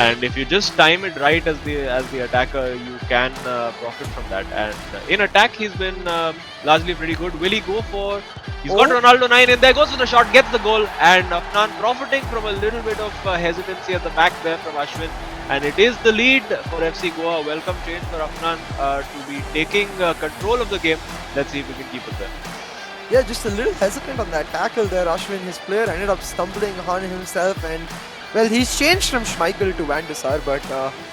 And if you just time it right as the attacker, you can profit from that. And in attack, he's been largely pretty good. Will he go for? He's got Ronaldo 9 in there. Goes for the shot, gets the goal, and Afnan profiting from a little bit of hesitancy at the back there from Ashwin. And it is the lead for FC Goa. Welcome change for Afnan to be taking control of the game. Let's see if we can keep it there. Yeah, just a little hesitant on that tackle there. Ashwin, his player, ended up stumbling on himself, and well, he's changed from Schmeichel to Van der Sar, but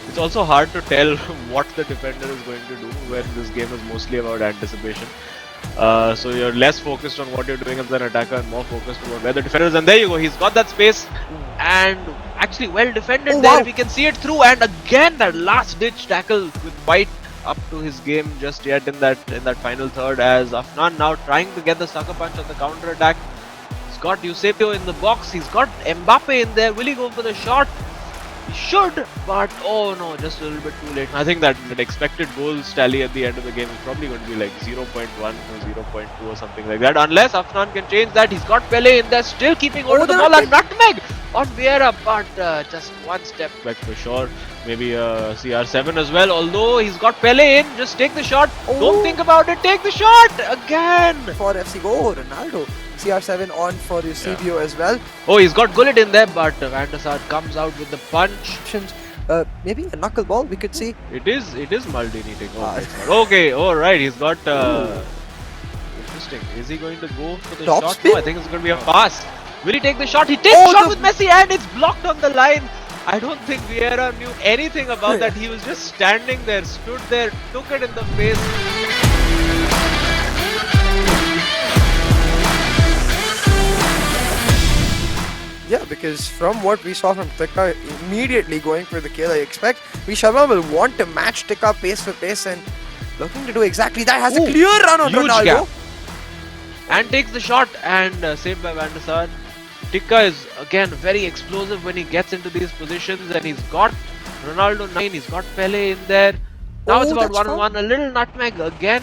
it's also hard to tell what the defender is going to do when this game is mostly about anticipation. So you're less focused on what you're doing as an attacker and more focused on where the defender is. And there you go, he's got that space and actually well defended there. Wow. If you can see it through, and again that last ditch tackle with White up to his game just yet in that final third, as Afnan now trying to get the sucker punch on the counter attack. He's got Eusebio in the box, he's got Mbappe in there. Will he go for the shot? He should, but oh no, just a little bit too late. I think that expected goals tally at the end of the game is probably going to be like 0.1 or 0.2 or something like that, unless Afnan can change that. He's got Pele in there, still keeping hold of the ball, and nutmeg on Vieira, but just one step back for sure. Maybe CR7 as well, although he's got Pele in. Just take the shot, don't think about it, take the shot again for FC Goa. Ronaldo, CR7 on for Eusebio as well. Oh, he's got Gullit in there, but Van der Sar comes out with the punch. Maybe a knuckleball we could see. It is Maldini taking okay, alright, he's got interesting. Is he going to go for the top shot? Spin? No, I think it's going to be a pass. Will he take the shot? He takes the shot with Messi, and it's blocked on the line. I don't think Vieira knew anything about that. He was just standing there, stood there, took it in the face. Yeah, because from what we saw from Tikka, immediately going for the kill, I expect Sharma will want to match Tikka pace for pace, and looking to do exactly that. Has a clear run on Ronaldo. Gap. And takes the shot, and saved by Van der Sar. Tikka is again very explosive when he gets into these positions, and he's got Ronaldo 9, he's got Pele in there. Now it's about 1-1, a little nutmeg again,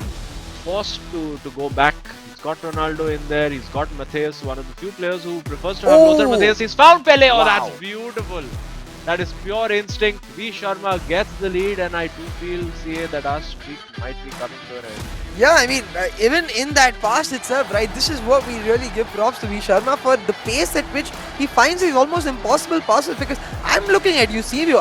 forced to go back. He's got Ronaldo in there, he's got Matheus, one of the few players who prefers to have Lothar Matheus. He's found Pele, that's beautiful. That is pure instinct. V Sharma gets the lead, and I do feel, CA, that our streak might be coming to an end. Yeah, I mean, even in that pass itself, right, this is what we really give props to V Sharma for, the pace at which he finds these almost impossible passes, because I'm looking at Eusebio,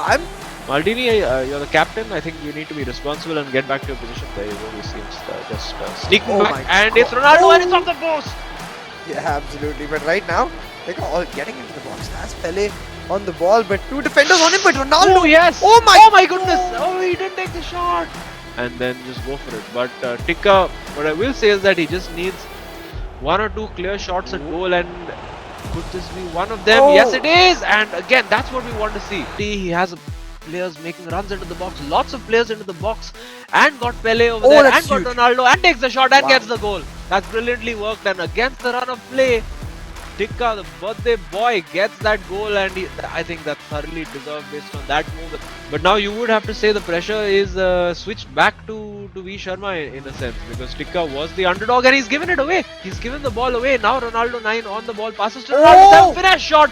Maldini, you're the captain. I think you need to be responsible and get back to your position. There you go, he seems just sneaking back, and it's Ronaldo, and it's off the post! Yeah, absolutely, but right now, they're all getting into the box. That's Pele on the ball, but two defenders on him, but Ronaldo! Oh yes! Oh my goodness! Oh, he didn't take the shot! And then just go for it. But Tikka, what I will say is that he just needs one or two clear shots at goal, and could this be one of them? Yes, it is! And again, that's what we want to see. He has players making runs into the box, lots of players into the box, and got Pele over there, and got Ronaldo, and takes the shot and gets the goal. That's brilliantly worked, and against the run of play, Tikka, the birthday boy, gets that goal, and I think that's thoroughly deserved based on that move. But now you would have to say the pressure is switched back to V Sharma in a sense, because Tikka was the underdog and he's given it away. He's given the ball away. Now Ronaldo 9 on the ball, passes to Ronaldo, finesse shot,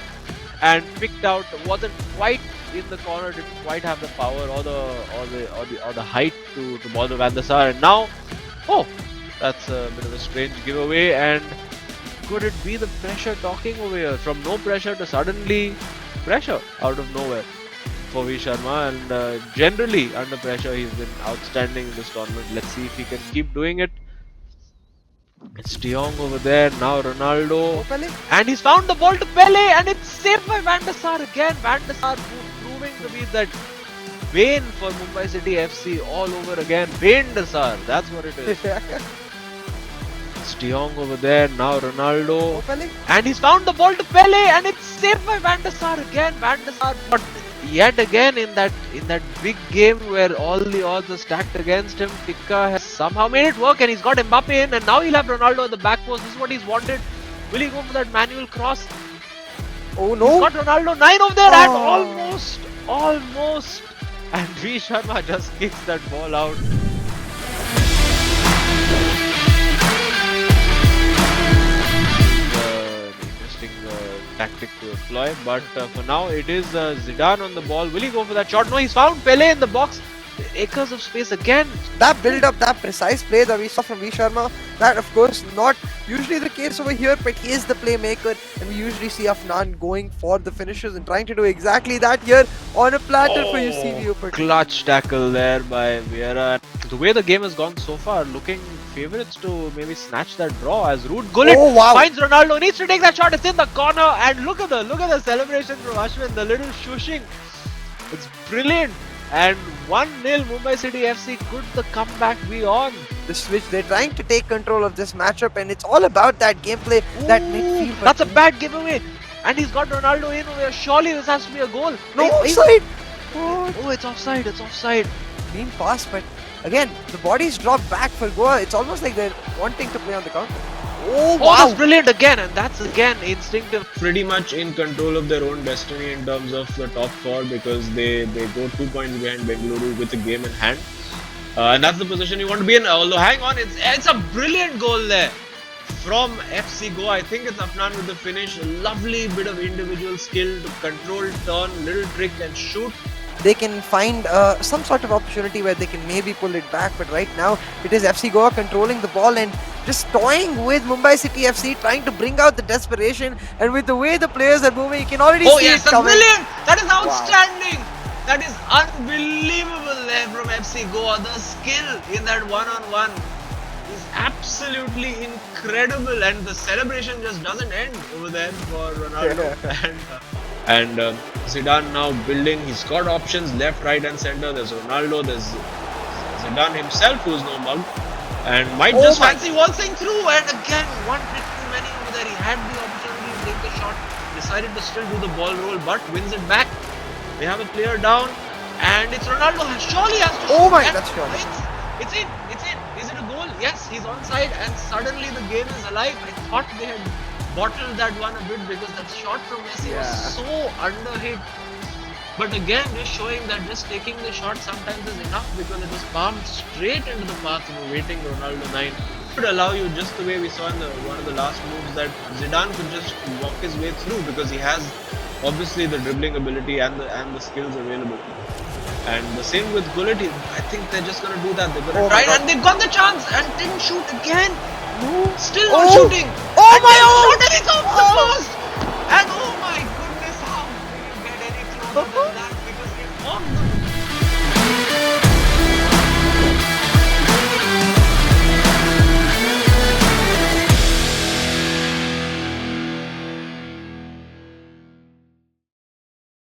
and picked out. Wasn't quite in the corner, didn't quite have the power or the height to ball the Van der Sar. And now, that's a bit of a strange giveaway. And could it be the pressure talking over here? From no pressure to suddenly pressure out of nowhere for V Sharma, and generally under pressure he's been outstanding in this tournament. Let's see if he can keep doing it. It's De Jong over there, now Ronaldo, and he's found the ball to Pele, and it's saved by Van der Sar again. Van der Sar proving to be that bane for Mumbai City FC all over again. Van der Sar, that's what it is. It's De Jong over there, now Ronaldo, and he's found the ball to Pele, and it's saved by Van der Sar again. Van der Sar, but yet again in that big game where all the odds are stacked against him, Tikka has somehow made it work, and he's got Mbappe in, and now he'll have Ronaldo at the back post. This is what he's wanted. Will he go for that manual cross? Oh no! He's got Ronaldo 9 over there, and almost, and V Sharma just kicks that ball out. tactic to employ. But for now, it is Zidane on the ball. Will he go for that shot? No, he's found Pele in the box. Acres of space again. That build up, that precise play that we saw from V Sharma, that of course not usually the case over here, but he is the playmaker, and we usually see Afnan going for the finishes and trying to do exactly that here on a platter for Eusebio. Clutch tackle there by Vieira. The way the game has gone so far, looking favourites to maybe snatch that draw as Ruud Gullit finds Ronaldo, needs to take that shot, it's in the corner, and look at the celebration from Ashwin, the little shushing. It's brilliant. And 1-0 Mumbai City FC, could the comeback be on? The switch, they're trying to take control of this matchup, and it's all about that gameplay, that midfield. That's a bad giveaway. And he's got Ronaldo in over. Surely this has to be a goal. No, offside! Oh, it's offside, it's offside. Clean pass, but again, the bodies drop back for Goa. It's almost like they're wanting to play on the counter. Oh, wow. That's brilliant again, and that's again instinctive. Pretty much in control of their own destiny in terms of the top four, because they go 2 points behind Bengaluru with the game in hand. And that's the position you want to be in. Although, hang on, it's a brilliant goal there from FC Goa. I think it's Afnan with the finish. A lovely bit of individual skill to control, turn, little trick and shoot. They can find some sort of opportunity where they can maybe pull it back, but right now it is FC Goa controlling the ball and just toying with Mumbai City FC, trying to bring out the desperation, and with the way the players are moving, you can already see it coming. Brilliant! That is outstanding! Wow. That is unbelievable there from FC Goa. The skill in that one-on-one is absolutely incredible, and the celebration just doesn't end over there for Ronaldo. And Zidane now building. He's got options left, right and centre. There's Ronaldo, there's Zidane himself, who's no mug, and might just fancy waltzing through. And again, one trick too many over there. He had the opportunity to take the shot, decided to still do the ball roll, but wins it back. They have a player down, and it's Ronaldo. Surely has to shoot. Oh my, that's surely. It's in. Is it a goal? Yes, he's onside, and suddenly the game is alive. I thought they had bottled that one a bit because that shot from Messi was so underhit. But again, just showing that just taking the shot sometimes is enough, because it was palmed straight into the path of awaiting Ronaldo 9. It would allow you, just the way we saw in one of the last moves, that Zidane could just walk his way through, because he has obviously the dribbling ability and the skills available. And the same with Gullit. I think they're just going to do that. They're going to try, and they got the chance and didn't shoot again. Still not shooting. Oh my God! It's off the post.